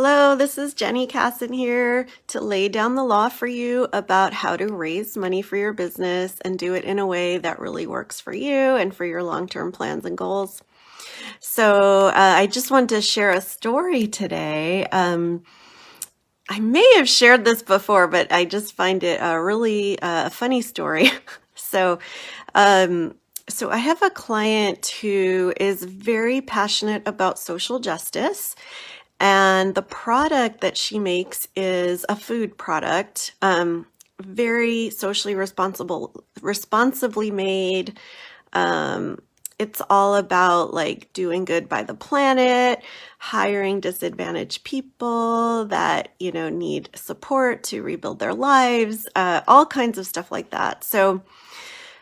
Hello, this is Jenny Kassan here to lay down the law for you about how to raise money for your business and do it in a way that really works for you and for your long-term plans and goals. So I just wanted to share a story today. I may have shared this before, but I just find it a really funny story. So I have a client who is very passionate about social justice. And the product that she makes is a food product, very socially responsibly made. It's all about like doing good by the planet, hiring disadvantaged people that, need support to rebuild their lives, all kinds of stuff like that. So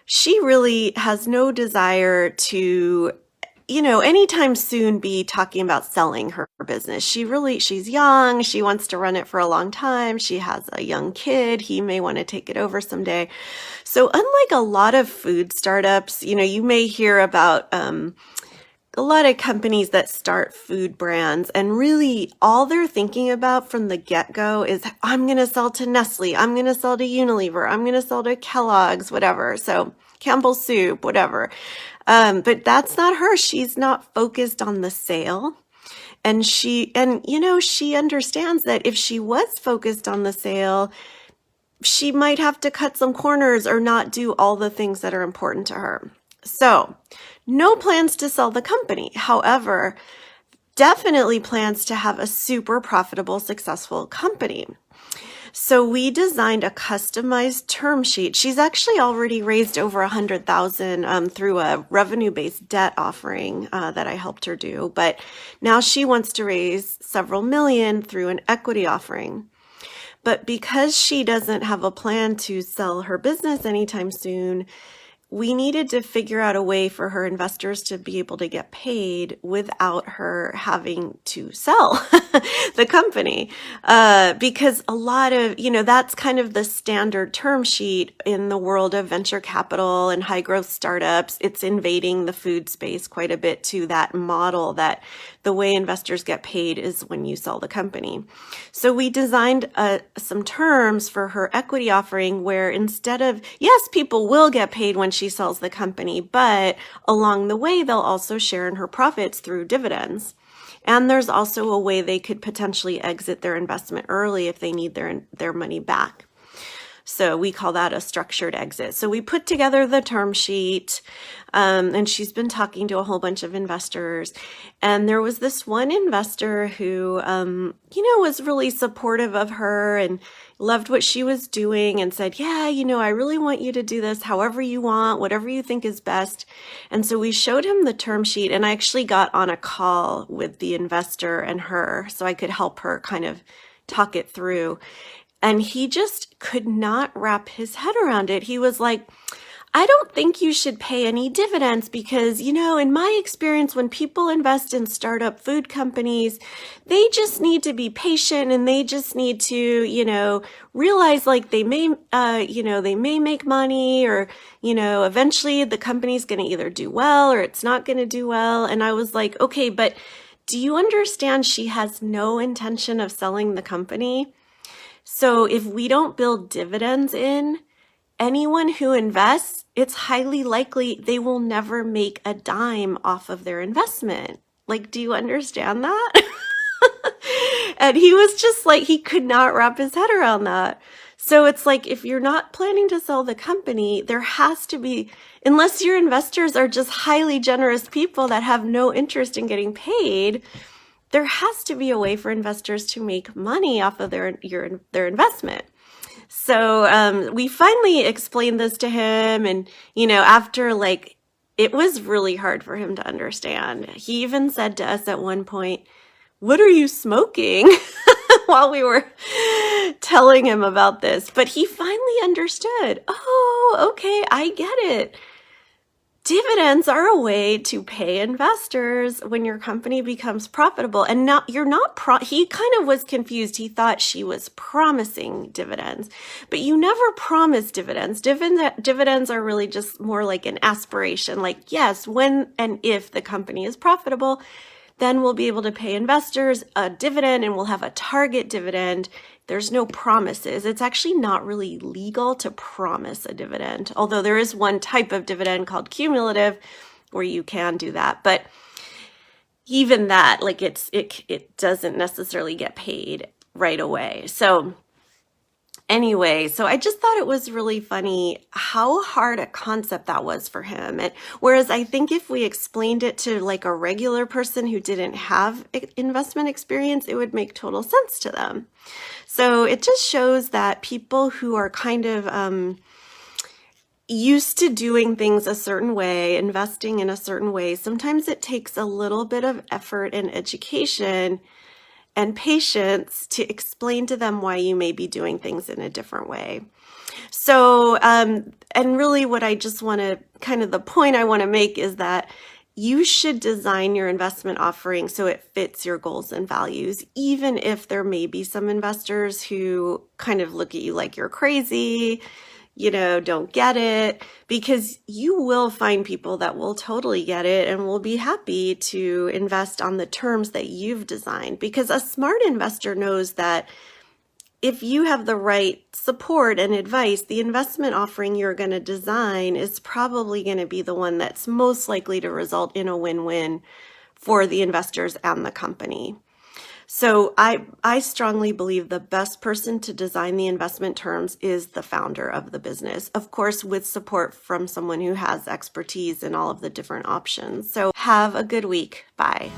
she really has no desire to anytime soon be talking about selling her business. She's young. She wants to run it for a long time. She has a young kid. He may want to take it over someday. So unlike a lot of food startups, you may hear about a lot of companies that start food brands, and really all they're thinking about from the get-go is, I'm going to sell to Nestle. I'm going to sell to Unilever. I'm going to sell to Kellogg's, whatever. So Campbell's Soup, whatever. But that's not her. She's not focused on the sale. And she understands that if she was focused on the sale, she might have to cut some corners or not do all the things that are important to her. So no plans to sell the company. However, definitely plans to have a super profitable, successful company. So we designed a customized term sheet. She's actually already raised over $100,000 through a revenue-based debt offering that I helped her do. But now she wants to raise several million through an equity offering. But because she doesn't have a plan to sell her business anytime soon, we needed to figure out a way for her investors to be able to get paid without her having to sell the company. Because a lot of, that's kind of the standard term sheet in the world of venture capital and high growth startups. It's invading the food space quite a bit to that model that the way investors get paid is when you sell the company. So we designed some terms for her equity offering where instead of, yes, people will get paid when she sells the company, but along the way, they'll also share in her profits through dividends. And there's also a way they could potentially exit their investment early if they need their money back. So we call that a structured exit. So we put together the term sheet, and she's been talking to a whole bunch of investors. And there was this one investor who, was really supportive of her and loved what she was doing and said, yeah, I really want you to do this however you want, whatever you think is best. And so we showed him the term sheet, and I actually got on a call with the investor and her so I could help her kind of talk it through. And he just could not wrap his head around it. He was like, I don't think you should pay any dividends because, in my experience, when people invest in startup food companies, they just need to be patient and they just need to, realize like they may make money or, eventually the company's going to either do well or it's not going to do well. And I was like, okay, but do you understand she has no intention of selling the company? So if we don't build dividends in, anyone who invests, it's highly likely they will never make a dime off of their investment. Like, do you understand that? And he was just like, he could not wrap his head around that. So it's like, if you're not planning to sell the company, there has to be, unless your investors are just highly generous people that have no interest in getting paid, there has to be a way for investors to make money off of their investment. So we finally explained this to him, and after it was really hard for him to understand. He even said to us at one point, "What are you smoking?" while we were telling him about this. But he finally understood. Oh, okay, I get it. Dividends are a way to pay investors when your company becomes profitable, and he kind of was confused. He thought she was promising dividends, but you never promise dividends. Dividends are really just more like an aspiration. Like, yes, when and if the company is profitable, then we'll be able to pay investors a dividend, and we'll have a target dividend. There's no promises. It's actually not really legal to promise a dividend, although there is one type of dividend called cumulative where you can do that. But even that, like it doesn't necessarily get paid right away. So anyway, so I just thought it was really funny how hard a concept that was for him. And whereas I think if we explained it to like a regular person who didn't have investment experience, it would make total sense to them. So it just shows that people who are kind of used to doing things a certain way, investing in a certain way, sometimes it takes a little bit of effort and education and patience to explain to them why you may be doing things in a different way. So, and really what I just want to, kind of the point I want to make is that you should design your investment offering so it fits your goals and values, even if there may be some investors who kind of look at you like you're crazy, don't get it, because you will find people that will totally get it and will be happy to invest on the terms that you've designed. Because a smart investor knows that if you have the right support and advice, the investment offering you're going to design is probably going to be the one that's most likely to result in a win-win for the investors and the company. So I strongly believe the best person to design the investment terms is the founder of the business, of course, with support from someone who has expertise in all of the different options. So have a good week. Bye.